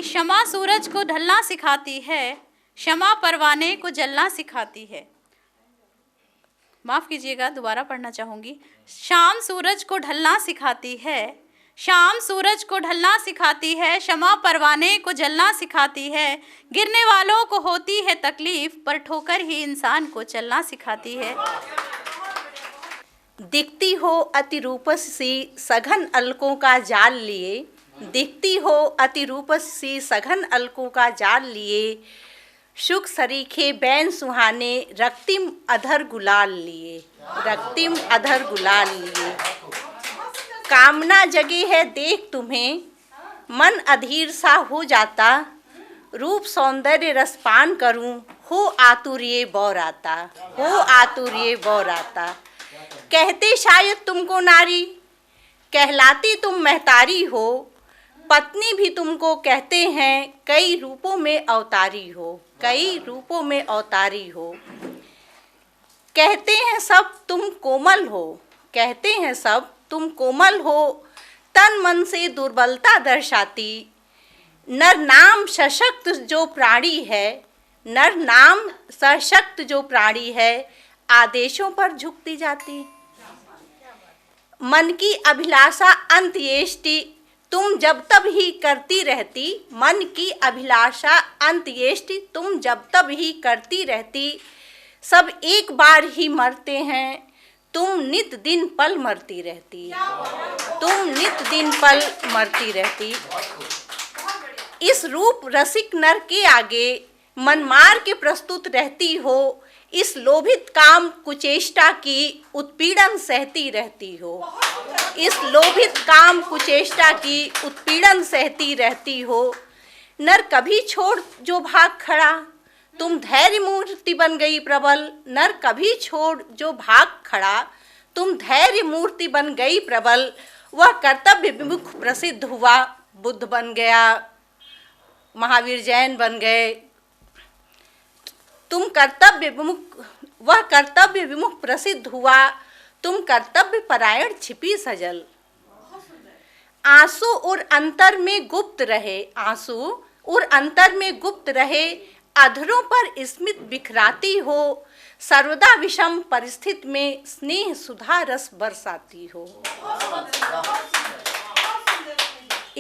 क्षमा सूरज को ढलना सिखाती है, क्षमा परवाने को जलना सिखाती है। माफ़ कीजिएगा, दोबारा पढ़ना चाहूँगी। शाम सूरज को ढलना सिखाती है, शाम सूरज को ढलना सिखाती है, क्षमा परवाने को जलना सिखाती है। गिरने वालों को होती है तकलीफ, पर ठोकर ही इंसान को चलना सिखाती है। दिखती हो अति रूपस सी सघन अलकों का जाल लिए, दिखती हो अति रूपस सी सघन अलकों का जाल लिए। शुक सरीखे बैन सुहाने रक्तिम अधर गुलाल लिए, रक्तिम अधर गुलाल लिए। कामना जगी है देख तुम्हें, मन अधीर सा हो जाता। रूप सौंदर्य रसपान करूं, हो आतुर ये बौराता, हो आतुर ये बौराता। कहते शायद तुमको नारी, कहलाती तुम महतारी हो। पत्नी भी तुमको कहते हैं, कई रूपों में अवतारी हो, कई रूपों में अवतारी हो। कहते हैं सब तुम कोमल हो, कहते हैं सब तुम कोमल हो। तन मन से दुर्बलता दर्शाती, नर नाम सशक्त जो प्राणी है, नर नाम सशक्त जो प्राणी है। आदेशों पर झुकती जाती, मन की अभिलाषा अंत्येष्टि तुम जब तब ही करती रहती। मन की अभिलाषा अंत्येष्टि तुम जब तब ही करती रहती। सब एक बार ही मरते हैं, तुम नित दिन पल मरती रहती, तुम नित दिन पल मरती रहती। इस रूप रसिक नर के आगे मन मार के प्रस्तुत रहती हो। इस लोभित काम कुचेष्टा की उत्पीड़न सहती रहती हो, इस लोभित काम कुचेष्टा की उत्पीड़न सहती रहती हो। नर कभी छोड़ जो भाग खड़ा, तुम धैर्य मूर्ति बन गई प्रबल। नर कभी छोड़ जो भाग खड़ा, तुम धैर्य मूर्ति बन गई प्रबल। वह कर्तव्य विमुख प्रसिद्ध हुआ, बुद्ध बन गया, महावीर जैन बन गए। तुम कर्तव्य विमुख, वह कर्तव्य विमुख प्रसिद्ध हुआ, तुम कर्तव्य परायण छिपी सजल। आंसू और अंतर में गुप्त रहे, आंसू और अंतर में गुप्त रहे। अधरों पर स्मित बिखराती हो, सर्वदा विषम परिस्थिति में स्नेह सुधा रस बरसाती हो।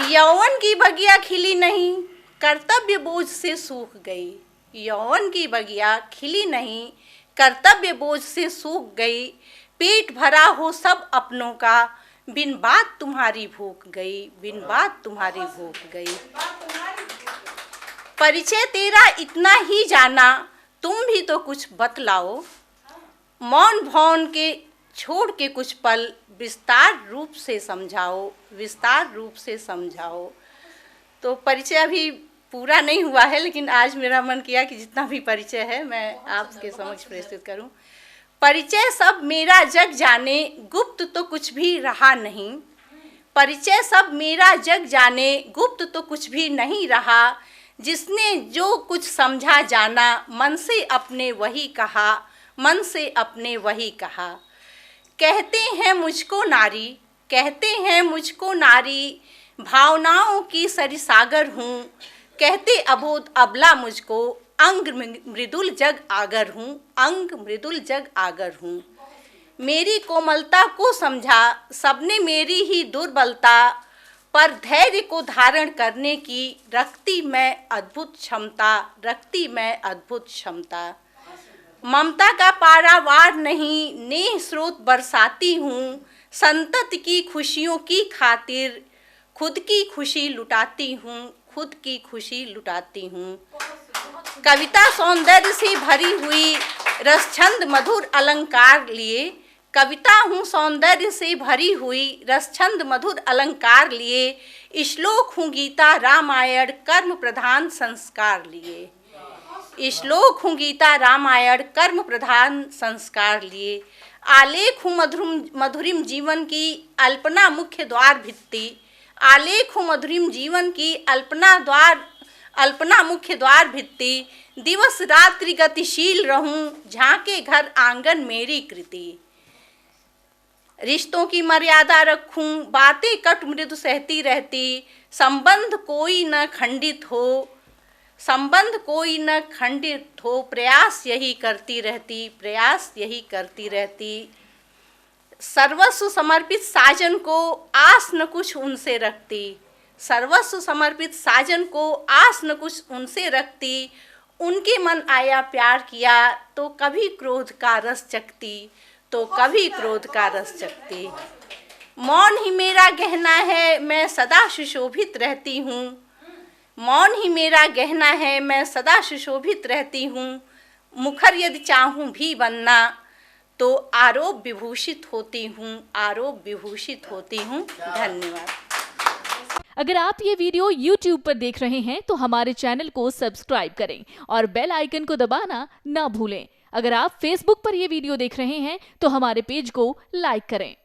यौवन की बगिया खिली नहीं, कर्तव्य बोझ से सूख गई। यौवन की बगिया खिली नहीं, कर्तव्य बोझ से सूख गई। पेट भरा हो सब अपनों का, बिन बात तुम्हारी भूख गई, बिन बात तुम्हारी भूख गई। परिचय तेरा इतना ही जाना, तुम भी तो कुछ बतलाओ। मौन भौन के छोड़ के कुछ पल विस्तार रूप से समझाओ, विस्तार रूप से समझाओ। तो परिचय अभी पूरा नहीं हुआ है, लेकिन आज मेरा मन किया कि जितना भी परिचय है मैं आपके समक्ष प्रस्तुत करूं। परिचय सब मेरा जग जाने, गुप्त तो कुछ भी रहा नहीं। परिचय सब मेरा जग जाने, गुप्त तो कुछ भी नहीं रहा। जिसने जो कुछ समझा जाना, मन से अपने वही कहा, मन से अपने वही कहा। कहते हैं मुझको नारी, कहते हैं मुझको नारी, भावनाओं की सरिसागर हूँ। कहते अबोध अबला मुझको, अंग मृदुल जग आगर हूँ, अंग मृदुल जग आगर हूँ। मेरी कोमलता को समझा सबने मेरी ही दुर्बलता, पर धैर्य को धारण करने की रखती मैं अद्भुत क्षमता, रखती मैं अद्भुत क्षमता। ममता का पारावार नहीं, नेह स्रोत बरसाती हूँ। संतत की खुशियों की खातिर खुद की खुशी लुटाती हूँ, खुद की खुशी लुटाती हूँ। कविता सौंदर्य से भरी हुई, रसछंद मधुर अलंकार लिए। कविता हूँ सौंदर्य से भरी हुई, रसछंद मधुर अलंकार लिए। श्लोक हूँ गीता रामायण कर्म प्रधान संस्कार लिए। श्लोक हूँ गीता रामायण कर्म प्रधान संस्कार लिए। आलेख हूँ मधुरिम जीवन की अल्पना मुख्य द्वार भित्ति। आलेख हूँ मधुरिम जीवन की अल्पना मुख्य द्वार भित्ति। दिवस रात्रि गतिशील रहूं, झांके घर आंगन मेरी कृति। रिश्तों की मर्यादा रखूं, बातें कट मृदु सहती रहती, संबंध कोई न खंडित हो, संबंध कोई न खंडित हो, प्रयास यही करती रहती, प्रयास यही करती रहती। सर्वस्व समर्पित साजन को आस न कुछ उनसे रखती, सर्वस्व समर्पित साजन को आस न कुछ उनसे रखती, उनके मन आया प्यार किया तो कभी क्रोध का रस चखती, तो कभी क्रोध का रस चखती। मौन ही मेरा गहना है, मैं सदा सुशोभित रहती हूँ, मौन ही मेरा गहना है, मैं सदा सुशोभित रहती हूँ। मुखर यदि चाहूँ भी बनना तो आरोप विभूषित होती हूँ, आरोप विभूषित होती हूँ। धन्यवाद। अगर आप ये वीडियो YouTube पर देख रहे हैं तो हमारे चैनल को सब्सक्राइब करें और बेल आइकन को दबाना ना भूलें। अगर आप Facebook पर ये वीडियो देख रहे हैं तो हमारे पेज को लाइक करें।